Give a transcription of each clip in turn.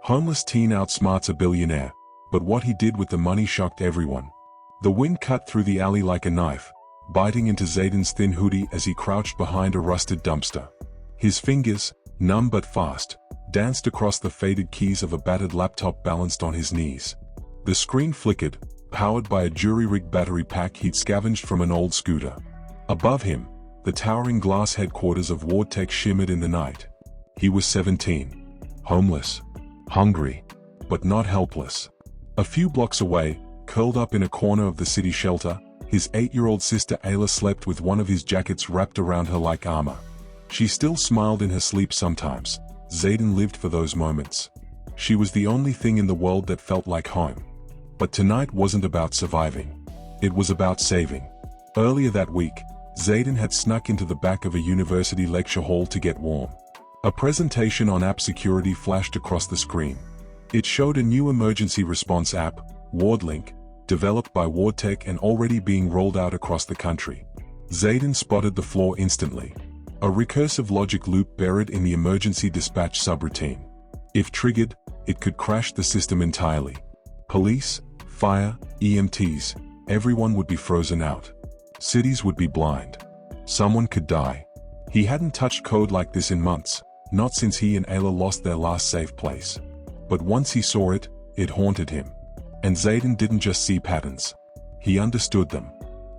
Homeless teen outsmarts a billionaire, but what he did with the money shocked everyone. The wind cut through the alley like a knife, biting into Zayden's thin hoodie as he crouched behind a rusted dumpster. His fingers, numb but fast, danced across the faded keys of a battered laptop balanced on his knees. The screen flickered, powered by a jury-rigged battery pack he'd scavenged from an old scooter. Above him, the towering glass headquarters of WardTech shimmered in the night. He was 17. Homeless. Hungry. But not helpless. A few blocks away, curled up in a corner of the city shelter, his 8-year-old sister Ayla slept with one of his jackets wrapped around her like armor. She still smiled in her sleep sometimes. Zayden lived for those moments. She was the only thing in the world that felt like home. But tonight wasn't about surviving. It was about saving. Earlier that week, Zayden had snuck into the back of a university lecture hall to get warm. A presentation on app security flashed across the screen. It showed a new emergency response app, WardLink, developed by WardTech and already being rolled out across the country. Zayden spotted the flaw instantly. A recursive logic loop buried in the emergency dispatch subroutine. If triggered, it could crash the system entirely. Police, fire, EMTs, everyone would be frozen out. Cities would be blind. Someone could die. He hadn't touched code like this in months, not since he and Ayla lost their last safe place. But once he saw it, it haunted him. And Zayden didn't just see patterns. He understood them.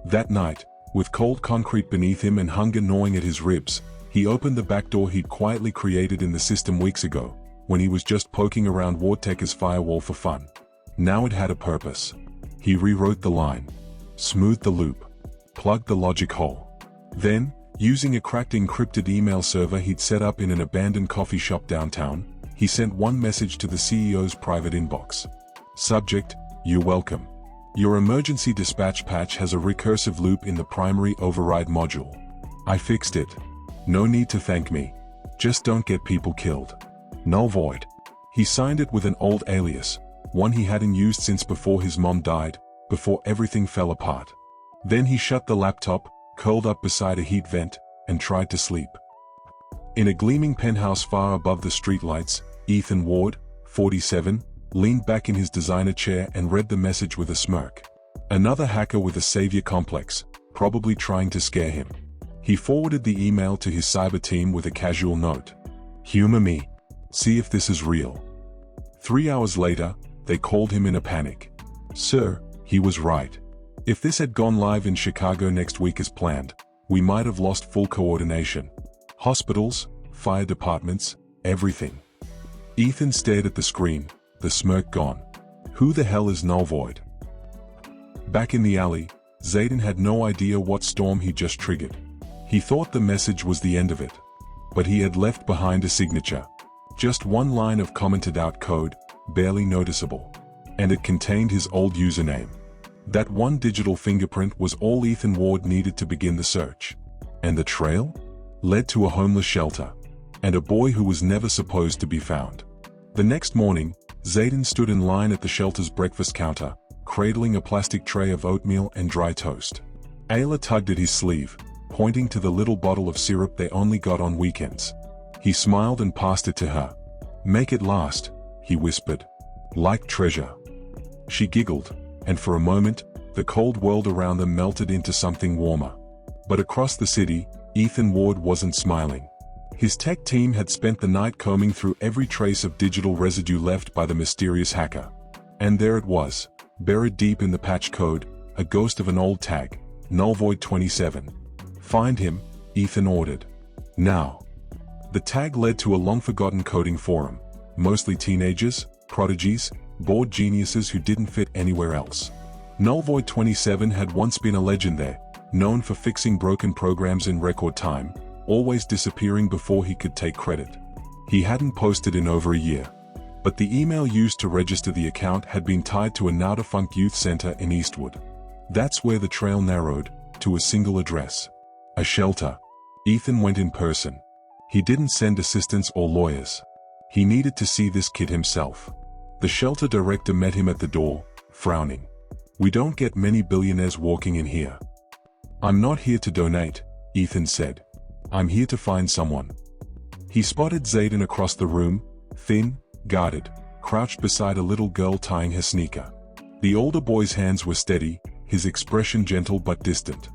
That night, with cold concrete beneath him and hunger gnawing at his ribs, he opened the back door he'd quietly created in the system weeks ago, when he was just poking around WardTech's firewall for fun. Now it had a purpose. He rewrote the line, smoothed the loop, plugged the logic hole. Then, using a cracked encrypted email server he'd set up in an abandoned coffee shop downtown, he sent one message to the CEO's private inbox. Subject, "You're welcome. Your emergency dispatch patch has a recursive loop in the primary override module. I fixed it. No need to thank me. Just don't get people killed. Null void." He signed it with an old alias, one he hadn't used since before his mom died, before everything fell apart. Then he shut the laptop, curled up beside a heat vent, and tried to sleep. In a gleaming penthouse far above the streetlights, Ethan Ward, 47, leaned back in his designer chair and read the message with a smirk. Another hacker with a savior complex, probably trying to scare him. He forwarded the email to his cyber team with a casual note. "Humor me. See if this is real." 3 hours later, they called him in a panic. "Sir, he was right. If this had gone live in Chicago next week as planned, we might have lost full coordination. Hospitals, fire departments, everything." Ethan stared at the screen, the smirk gone. Who the hell is null void? Back in the alley, Zayden had no idea what storm he just triggered. He thought the message was the end of it. But he had left behind a signature. Just one line of commented out code, barely noticeable. And it contained his old username. That one digital fingerprint was all Ethan Ward needed to begin the search. And the trail? Led to a homeless shelter. And a boy who was never supposed to be found. The next morning, Zayden stood in line at the shelter's breakfast counter, cradling a plastic tray of oatmeal and dry toast. Ayla tugged at his sleeve, pointing to the little bottle of syrup they only got on weekends. He smiled and passed it to her. "Make it last," he whispered. "Like treasure." She giggled, and for a moment, the cold world around them melted into something warmer. But across the city, Ethan Ward wasn't smiling. His tech team had spent the night combing through every trace of digital residue left by the mysterious hacker. And there it was, buried deep in the patch code, a ghost of an old tag, nullvoid 27. "Find him," Ethan ordered. "Now." The tag led to a long-forgotten coding forum, mostly teenagers, prodigies, bored geniuses who didn't fit anywhere else. Nullvoid 27 had once been a legend there, known for fixing broken programs in record time, always disappearing before he could take credit. He hadn't posted in over a year. But the email used to register the account had been tied to a now-defunct youth center in Eastwood. That's where the trail narrowed, to a single address. A shelter. Ethan went in person. He didn't send assistants or lawyers. He needed to see this kid himself. The shelter director met him at the door, frowning. "We don't get many billionaires walking in here." "I'm not here to donate," Ethan said. "I'm here to find someone." He spotted Zayden across the room, thin, guarded, crouched beside a little girl tying her sneaker. The older boy's hands were steady, his expression gentle but distant,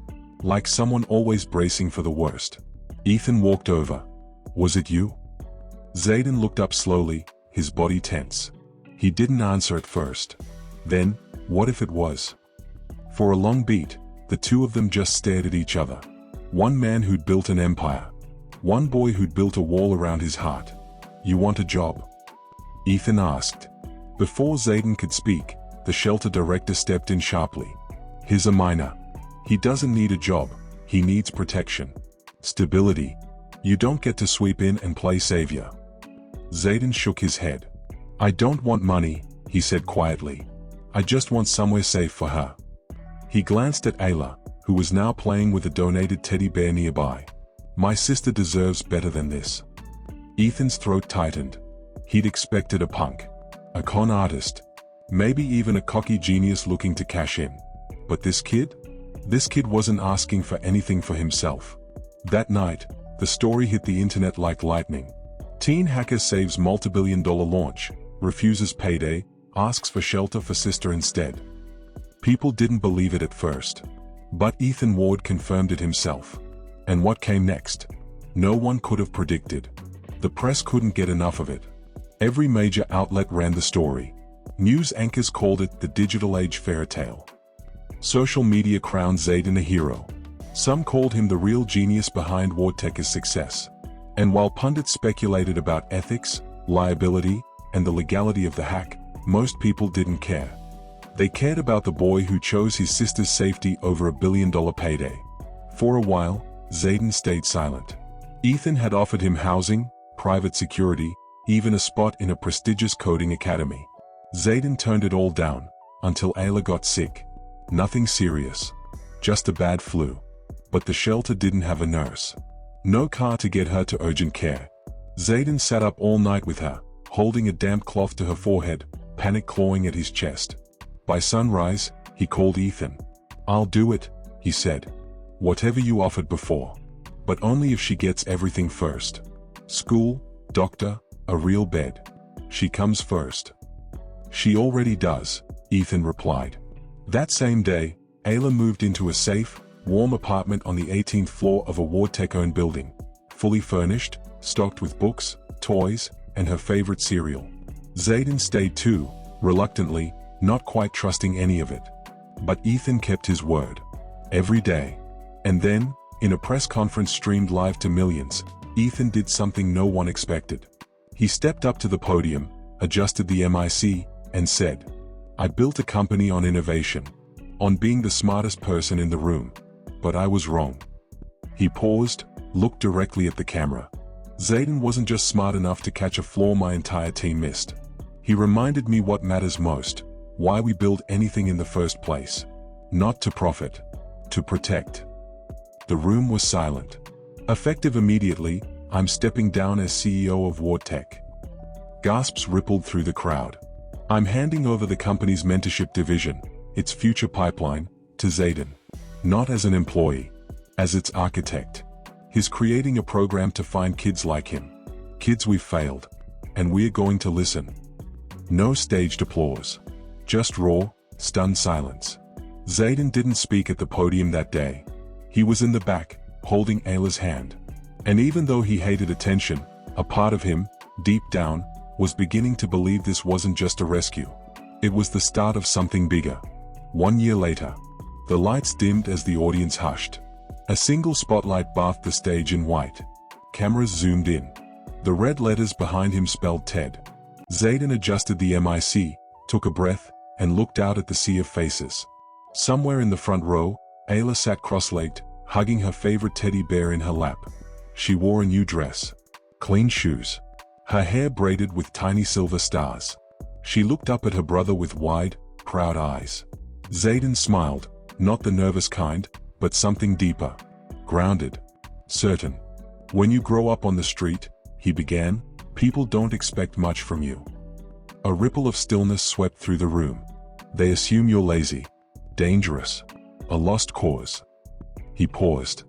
like someone always bracing for the worst. Ethan walked over. "Was it you?" Zayden looked up slowly, his body tense. He didn't answer at first. Then, what if it was? For a long beat, the two of them just stared at each other. One man who'd built an empire. One boy who'd built a wall around his heart. "You want a job?" Ethan asked. Before Zayden could speak, the shelter director stepped in sharply. "He's a minor. He doesn't need a job, he needs protection. Stability. You don't get to sweep in and play savior." Zayden shook his head. "I don't want money," he said quietly. "I just want somewhere safe for her." He glanced at Ayla, who was now playing with a donated teddy bear nearby. "My sister deserves better than this." Ethan's throat tightened. He'd expected a punk, a con artist, maybe even a cocky genius looking to cash in. But this kid? This kid wasn't asking for anything for himself. That night, the story hit the internet like lightning. Teen hacker saves multi-billion-dollar launch, refuses payday, asks for shelter for sister instead. People didn't believe it at first. But Ethan Ward confirmed it himself. And what came next? No one could have predicted. The press couldn't get enough of it. Every major outlet ran the story. News anchors called it the digital age fairy tale. Social media crowned Zayden a hero. Some called him the real genius behind WardTech's success. And while pundits speculated about ethics, liability, and the legality of the hack, most people didn't care. They cared about the boy who chose his sister's safety over $1 billion payday. For a while, Zayden stayed silent. Ethan had offered him housing, private security, even a spot in a prestigious coding academy. Zayden turned it all down, until Ayla got sick. Nothing serious. Just a bad flu. But the shelter didn't have a nurse. No car to get her to urgent care. Zayden sat up all night with her, holding a damp cloth to her forehead, panic clawing at his chest. By sunrise, he called Ethan. "I'll do it," he said. "Whatever you offered before. But only if she gets everything first. School, doctor, a real bed. She comes first." "She already does," Ethan replied. That same day, Ayla moved into a safe, warm apartment on the 18th floor of a WardTech-owned building. Fully furnished, stocked with books, toys, and her favorite cereal. Zayden stayed too, reluctantly, not quite trusting any of it. But Ethan kept his word. Every day. And then, in a press conference streamed live to millions, Ethan did something no one expected. He stepped up to the podium, adjusted the mic, and said, "I built a company on innovation. On being the smartest person in the room. But I was wrong." He paused, looked directly at the camera. "Zayden wasn't just smart enough to catch a flaw my entire team missed. He reminded me what matters most, why we build anything in the first place. Not to profit. To protect." The room was silent. Effective immediately, "I'm stepping down as CEO of WardTech." Gasps rippled through the crowd. "I'm handing over the company's mentorship division, its future pipeline, to Zayden. Not as an employee. As its architect. He's creating a program to find kids like him. Kids we've failed. And we're going to listen." No staged applause. Just raw, stunned silence. Zayden didn't speak at the podium that day. He was in the back, holding Ayla's hand. And even though he hated attention, a part of him, deep down, was beginning to believe this wasn't just a rescue. It was the start of something bigger. 1 year later. The lights dimmed as the audience hushed. A single spotlight bathed the stage in white. Cameras zoomed in. The red letters behind him spelled TED. Zayden adjusted the mic, took a breath, and looked out at the sea of faces. Somewhere in the front row, Ayla sat cross-legged, hugging her favorite teddy bear in her lap. She wore a new dress. Clean shoes. Her hair braided with tiny silver stars. She looked up at her brother with wide, proud eyes. Zayden smiled, not the nervous kind, but something deeper. Grounded. Certain. "When you grow up on the street," he began, "people don't expect much from you." A ripple of stillness swept through the room. "They assume you're lazy. Dangerous. A lost cause." He paused.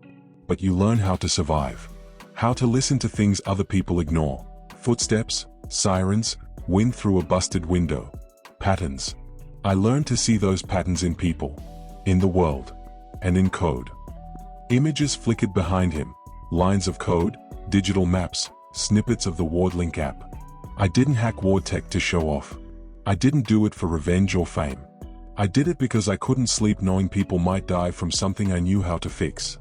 "But you learn how to survive. How to listen to things other people ignore. Footsteps, sirens, Wind through a busted window. Patterns. I learned to see those patterns in people, in the world, and in code. Images flickered behind him, lines of code, digital maps, snippets of the WardLink app. I didn't hack WardTech to show off. I didn't do it for revenge or fame. I did it because I couldn't sleep knowing people might die from something I knew how to fix.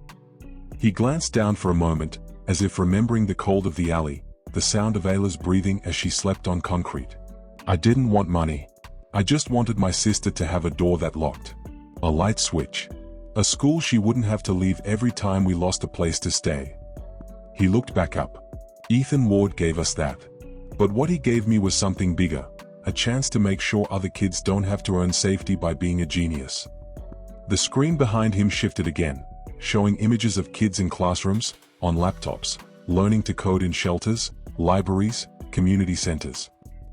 He glanced down for a moment, as if remembering the cold of the alley, the sound of Ayla's breathing as she slept on concrete. I didn't want money. I just wanted my sister to have a door that locked. A light switch. A school she wouldn't have to leave every time we lost a place to stay. He looked back up. Ethan Ward gave us that. But what he gave me was something bigger, a chance to make sure other kids don't have to earn safety by being a genius. The screen behind him shifted again, showing images of kids in classrooms, on laptops, learning to code in shelters, libraries, community centers.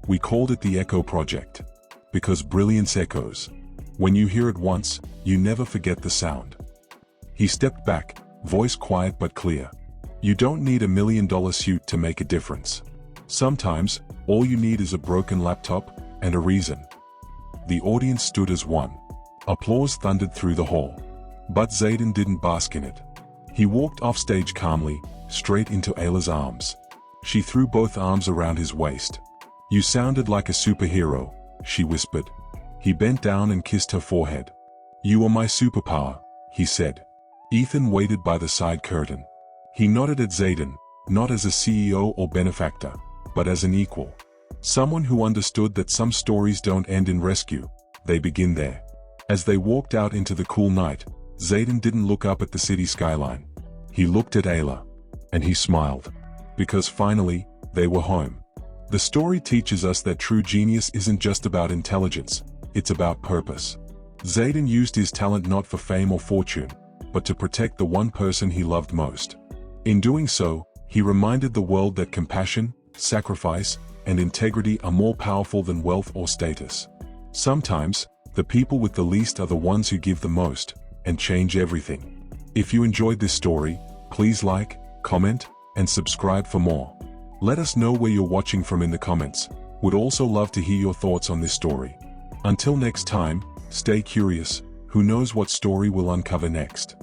We called it the Echo Project. Because brilliance echoes. When you hear it once, you never forget the sound. He stepped back, voice quiet but clear. You don't need $1 million suit to make a difference. Sometimes, all you need is a broken laptop, and a reason. The audience stood as one. Applause thundered through the hall. But Zayden didn't bask in it. He walked off stage calmly, straight into Ayla's arms. She threw both arms around his waist. You sounded like a superhero, she whispered. He bent down and kissed her forehead. You are my superpower, he said. Ethan waited by the side curtain. He nodded at Zayden, not as a CEO or benefactor, but as an equal. Someone who understood that some stories don't end in rescue, they begin there. As they walked out into the cool night, Zayden didn't look up at the city skyline. He looked at Ayla. And he smiled. Because finally, they were home. The story teaches us that true genius isn't just about intelligence, it's about purpose. Zayden used his talent not for fame or fortune, but to protect the one person he loved most. In doing so, he reminded the world that compassion, sacrifice, and integrity are more powerful than wealth or status. Sometimes, the people with the least are the ones who give the most, and change everything. If you enjoyed this story, please like, comment, and subscribe for more. Let us know where you're watching from in the comments. Would also love to hear your thoughts on this story. Until next time, stay curious, who knows what story we'll uncover next.